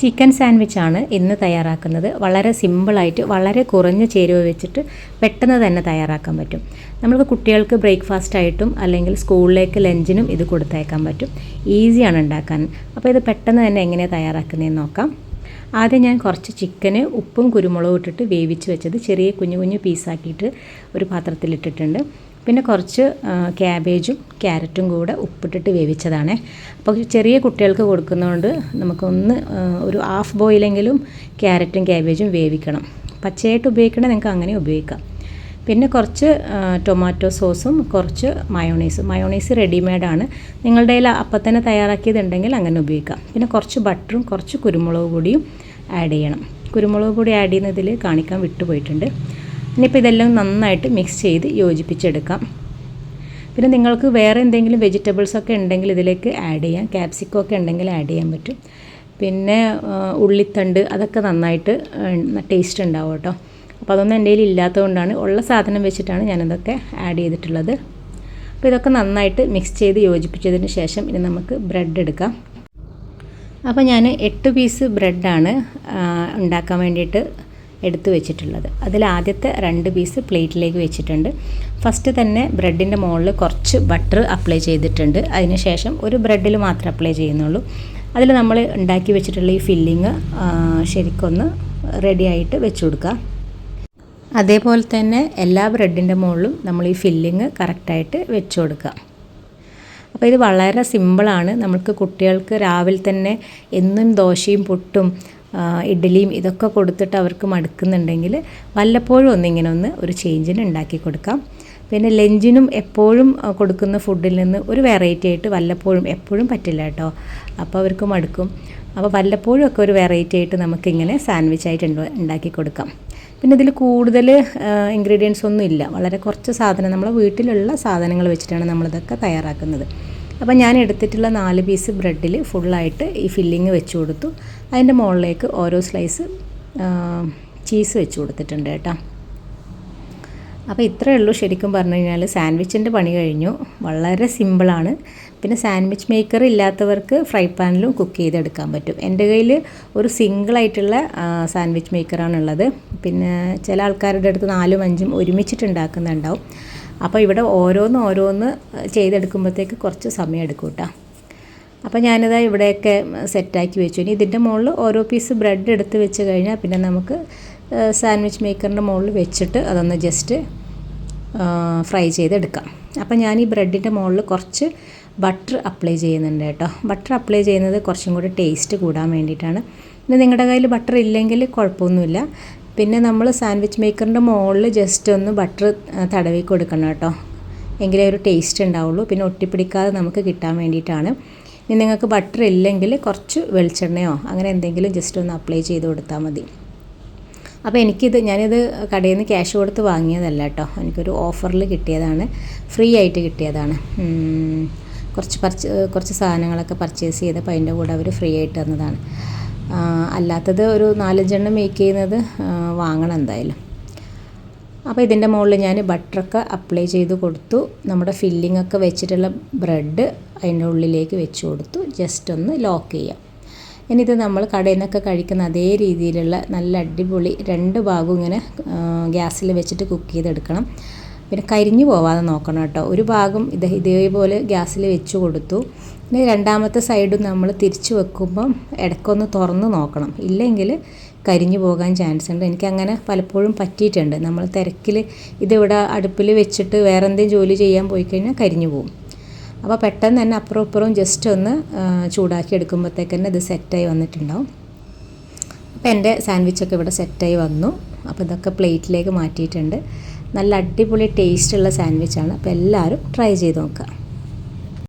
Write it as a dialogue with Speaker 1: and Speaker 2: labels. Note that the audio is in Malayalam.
Speaker 1: ചിക്കൻ സാൻഡ്വിച്ചാണ് ഇന്ന് തയ്യാറാക്കുന്നത്. വളരെ സിമ്പിളായിട്ട് വളരെ കുറഞ്ഞ ചേരുവ വെച്ചിട്ട് പെട്ടെന്ന് തന്നെ തയ്യാറാക്കാൻ പറ്റും. നമുക്ക് കുട്ടികൾക്ക് ബ്രേക്ക്ഫാസ്റ്റായിട്ടും അല്ലെങ്കിൽ സ്കൂളിലേക്ക് ലഞ്ചിനും ഇത് കൊടുത്തയക്കാൻ പറ്റും. ഈസിയാണ് ഉണ്ടാക്കാൻ. അപ്പോൾ ഇത് പെട്ടെന്ന് തന്നെ എങ്ങനെയാണ് തയ്യാറാക്കുന്നതെന്ന് നോക്കാം. ആദ്യം ഞാൻ കുറച്ച് ചിക്കന് ഉപ്പും കുരുമുളകും ഇട്ടിട്ട് വേവിച്ച് വെച്ചത് ചെറിയ കുഞ്ഞു കുഞ്ഞു പീസാക്കിയിട്ട് ഒരു പാത്രത്തിലിട്ടിട്ടുണ്ട്. പിന്നെ കുറച്ച് ക്യാബേജും ക്യാരറ്റും കൂടെ ഉപ്പിട്ടിട്ട് വേവിച്ചതാണ്. അപ്പോൾ ചെറിയ കുട്ടികൾക്ക് കൊടുക്കുന്നതുകൊണ്ട് നമുക്കൊന്ന് ഒരു ഹാഫ് ബോയിലെങ്കിലും ക്യാരറ്റും ക്യാബേജും വേവിക്കണം. പച്ചയായിട്ട് ഉപയോഗിക്കണമെങ്കിൽ നിങ്ങൾക്ക് അങ്ങനെ ഉപയോഗിക്കാം. പിന്നെ കുറച്ച് ടൊമാറ്റോ സോസും കുറച്ച് മയോണൈസ് റെഡിമെയ്ഡാണ്. നിങ്ങളുടെ കയ്യിൽ അപ്പം തന്നെ തയ്യാറാക്കിയതുണ്ടെങ്കിൽ അങ്ങനെ ഉപയോഗിക്കാം. പിന്നെ കുറച്ച് ബട്ടറും കുറച്ച് കുരുമുളക് പൊടിയും ആഡ് ചെയ്യണം. കുരുമുളക് പൊടി ആഡ് ചെയ്യുന്നതിൽ കാണിക്കാൻ വിട്ടുപോയിട്ടുണ്ട്. ഇനിയിപ്പോൾ ഇതെല്ലാം നന്നായിട്ട് മിക്സ് ചെയ്ത് യോജിപ്പിച്ചെടുക്കാം. പിന്നെ നിങ്ങൾക്ക് വേറെ എന്തെങ്കിലും വെജിറ്റബിൾസൊക്കെ ഉണ്ടെങ്കിൽ ഇതിലേക്ക് ആഡ് ചെയ്യാം. ക്യാപ്സിക്കം ഒക്കെ ഉണ്ടെങ്കിൽ ആഡ് ചെയ്യാൻ പറ്റും. പിന്നെ ഉള്ളിത്തണ്ട് അതൊക്കെ നന്നായിട്ട് ടേസ്റ്റ് ഉണ്ടാവും കേട്ടോ. അപ്പോൾ അതൊന്നും എൻ്റെ കയ്യിൽ ഇല്ലാത്തതുകൊണ്ടാണ്, ഉള്ള സാധനം വെച്ചിട്ടാണ് ഞാനതൊക്കെ ആഡ് ചെയ്തിട്ടുള്ളത്. അപ്പോൾ ഇതൊക്കെ നന്നായിട്ട് മിക്സ് ചെയ്ത് യോജിപ്പിച്ചതിന് ശേഷം ഇനി നമുക്ക് ബ്രെഡ് എടുക്കാം. അപ്പോൾ ഞാൻ 8 പീസ് ബ്രെഡാണ് ഉണ്ടാക്കാൻ വേണ്ടിയിട്ട് എടുത്തു വെച്ചിട്ടുള്ളത്. അതിൽ ആദ്യത്തെ 2 പീസ് പ്ലേറ്റിലേക്ക് വെച്ചിട്ടുണ്ട്. ഫസ്റ്റ് തന്നെ ബ്രെഡിൻ്റെ മുകളിൽ കുറച്ച് ബട്ടർ അപ്ലൈ ചെയ്തിട്ടുണ്ട്. അതിന് ശേഷം ഒരു ബ്രെഡിൽ മാത്രമേ അപ്ലൈ ചെയ്യുന്നുള്ളൂ. അതിൽ നമ്മൾ ഉണ്ടാക്കി വെച്ചിട്ടുള്ള ഈ ഫില്ലിങ് ശരിക്കൊന്ന് റെഡിയായിട്ട് വെച്ച് കൊടുക്കുക. അതേപോലെ തന്നെ എല്ലാ ബ്രെഡിൻ്റെ മുകളിലും നമ്മൾ ഈ ഫില്ലിങ് കറക്റ്റായിട്ട് വെച്ച് കൊടുക്കുക. അപ്പോൾ ഇത് വളരെ സിമ്പിളാണ്. നമുക്ക് കുട്ടികൾക്ക് രാവിലെ തന്നെ എന്നും ദോശയും പുട്ടും ഇഡ്ഡലിയും ഇതൊക്കെ കൊടുത്തിട്ട് അവർക്ക് മടുക്കുന്നുണ്ടെങ്കിൽ വല്ലപ്പോഴും ഒന്ന് ഒരു ചേഞ്ചിന് ഉണ്ടാക്കി കൊടുക്കാം. പിന്നെ ലഞ്ചിനും എപ്പോഴും കൊടുക്കുന്ന ഫുഡിൽ നിന്ന് ഒരു വെറൈറ്റി ആയിട്ട് വല്ലപ്പോഴും, എപ്പോഴും പറ്റില്ല കേട്ടോ, അപ്പോൾ അവർക്ക് മടുക്കും. അപ്പോൾ വല്ലപ്പോഴും ഒക്കെ ഒരു വെറൈറ്റി ആയിട്ട് നമുക്കിങ്ങനെ സാൻഡ്വിച്ചായിട്ട് ഉണ്ടാക്കി കൊടുക്കാം. പിന്നെ ഇതിൽ കൂടുതൽ ഇൻഗ്രീഡിയൻസ് ഒന്നും ഇല്ല. വളരെ കുറച്ച് സാധനം, നമ്മളെ വീട്ടിലുള്ള സാധനങ്ങൾ വെച്ചിട്ടാണ് നമ്മളിതൊക്കെ തയ്യാറാക്കുന്നത്. അപ്പോൾ ഞാൻ എടുത്തിട്ടുള്ള 4 പീസ് ബ്രെഡിൽ ഫുള്ളായിട്ട് ഈ ഫില്ലിങ് വെച്ച് കൊടുത്തു. അതിൻ്റെ മുകളിലേക്ക് ഓരോ സ്ലൈസ് ചീസ് വെച്ച് കൊടുത്തിട്ടുണ്ട് കേട്ടോ. അപ്പോൾ ഇത്രയേ ഉള്ളൂ. ശരിക്കും പറഞ്ഞു കഴിഞ്ഞാൽ സാൻഡ്വിച്ചിൻ്റെ പണി കഴിഞ്ഞു. വളരെ സിമ്പിളാണ്. പിന്നെ സാൻഡ്വിച്ച് മേക്കർ ഇല്ലാത്തവർക്ക് ഫ്രൈ പാനിലും കുക്ക് ചെയ്തെടുക്കാൻ പറ്റും. എൻ്റെ കയ്യിൽ ഒരു സിംഗിളായിട്ടുള്ള സാൻഡ്വിച്ച് മേക്കറാണുള്ളത്. പിന്നെ ചില ആൾക്കാരുടെ അടുത്ത് 4ഉം 5ഉം ഒരുമിച്ചിട്ട് ഉണ്ടാക്കുന്നുണ്ടാവും. അപ്പോൾ ഇവിടെ ഓരോന്ന് ചെയ്തെടുക്കുമ്പോഴത്തേക്ക് കുറച്ച് സമയം എടുക്കും കേട്ടോ. അപ്പോൾ ഞാനിതാ ഇവിടെയൊക്കെ സെറ്റാക്കി വെച്ചു. ഇനി ഇതിൻ്റെ മുകളിൽ ഓരോ പീസ് ബ്രെഡ് എടുത്ത് വെച്ച് കഴിഞ്ഞാൽ പിന്നെ നമുക്ക് സാൻഡ്വിച്ച് മേക്കറിൻ്റെ മുകളിൽ വെച്ചിട്ട് അതൊന്ന് ജസ്റ്റ് ഫ്രൈ ചെയ്തെടുക്കാം. അപ്പോൾ ഞാൻ ഈ ബ്രെഡിൻ്റെ മുകളിൽ കുറച്ച് ബട്ടർ അപ്ലൈ ചെയ്യുന്നുണ്ട് കേട്ടോ. ബട്ടർ അപ്ലൈ ചെയ്യുന്നത് കുറച്ചും കൂടി ടേസ്റ്റ് കൂടാൻ വേണ്ടിയിട്ടാണ്. ഇനി നിങ്ങളുടെ കയ്യിൽ ബട്ടർ ഇല്ലെങ്കിൽ കുഴപ്പമൊന്നുമില്ല. പിന്നെ നമ്മൾ സാൻഡ്വിച്ച് മേക്കറിൻ്റെ മുകളിൽ ജസ്റ്റ് ഒന്ന് ബട്ടർ തടവി കൊടുക്കണം കേട്ടോ, എങ്കിലേ ഒരു ടേസ്റ്റ് ഉണ്ടാവുള്ളൂ. പിന്നെ ഒട്ടിപ്പിടിക്കാതെ നമുക്ക് കിട്ടാൻ വേണ്ടിയിട്ടാണ്. ഇനി നിങ്ങൾക്ക് ബട്ടർ ഇല്ലെങ്കിൽ കുറച്ച് വെളിച്ചെണ്ണയോ അങ്ങനെ എന്തെങ്കിലും ജസ്റ്റ് ഒന്ന് അപ്ലൈ ചെയ്ത് കൊടുത്താൽ മതി. അപ്പോൾ ഞാനിത് കടയിൽ നിന്ന് ക്യാഷ് കൊടുത്ത് വാങ്ങിയതല്ല കേട്ടോ, എനിക്കൊരു ഓഫറിൽ കിട്ടിയതാണ്, ഫ്രീ ആയിട്ട് കിട്ടിയതാണ്. കുറച്ച് സാധനങ്ങളൊക്കെ പർച്ചേസ് ചെയ്തപ്പോൾ അതിൻ്റെ കൂടെ അവർ ഫ്രീ ആയിട്ട് തന്നതാണ്. അല്ലാത്തത് ഒരു 4-5 എണ്ണം മേക്ക് ചെയ്യുന്നത് വാങ്ങണം എന്തായാലും. അപ്പോൾ ഇതിൻ്റെ മുകളിൽ ഞാൻ ബട്ടറൊക്കെ അപ്ലൈ ചെയ്ത് കൊടുത്തു. നമ്മുടെ ഫില്ലിംഗ് ഒക്കെ വെച്ചിട്ടുള്ള ബ്രെഡ് അതിൻ്റെ ഉള്ളിലേക്ക് വെച്ച് കൊടുത്തു. ജസ്റ്റ് ഒന്ന് ലോക്ക് ചെയ്യാം. ഇനി ഇത് നമ്മൾ കടയിൽ നിന്നൊക്കെ കഴിക്കുന്ന അതേ രീതിയിലുള്ള നല്ല അടിപൊളി 2 ഭാഗവും ഇങ്ങനെ ഗ്യാസിൽ വെച്ചിട്ട് കുക്ക് ചെയ്തെടുക്കണം. പിന്നെ കരിഞ്ഞു പോവാതെ നോക്കണം കേട്ടോ. ഒരു ഭാഗം ഇതേപോലെ ഗ്യാസിൽ വെച്ച് കൊടുത്തു. പിന്നെ രണ്ടാമത്തെ സൈഡും നമ്മൾ തിരിച്ച് വെക്കുമ്പം ഇടയ്ക്കൊന്ന് തുറന്ന് നോക്കണം, ഇല്ലെങ്കിൽ കരിഞ്ഞു പോകാൻ ചാൻസ് ഉണ്ട്. എനിക്കങ്ങനെ പലപ്പോഴും പറ്റിയിട്ടുണ്ട്. നമ്മൾ തിരക്കിൽ ഇതിവിടെ അടുപ്പിൽ വെച്ചിട്ട് വേറെ എന്തെങ്കിലും ജോലി ചെയ്യാൻ പോയി കഴിഞ്ഞാൽ കരിഞ്ഞു പോകും. അപ്പോൾ പെട്ടെന്ന് തന്നെ അപ്പുറം ഇപ്പുറം ജസ്റ്റ് ഒന്ന് ചൂടാക്കി എടുക്കുമ്പോഴത്തേക്ക് തന്നെ ഇത് സെറ്റായി വന്നിട്ടുണ്ടാവും. അപ്പോൾ എൻ്റെ സാൻഡ്വിച്ചൊക്കെ ഇവിടെ സെറ്റായി വന്നു. അപ്പോൾ ഇതൊക്കെ പ്ലേറ്റിലേക്ക് മാറ്റിയിട്ടുണ്ട്. നല്ല അടിപൊളി ടേസ്റ്റുള്ള സാൻഡ്വിച്ചാണ്. അപ്പോൾ എല്ലാവരും ട്രൈ ചെയ്ത് നോക്കുക.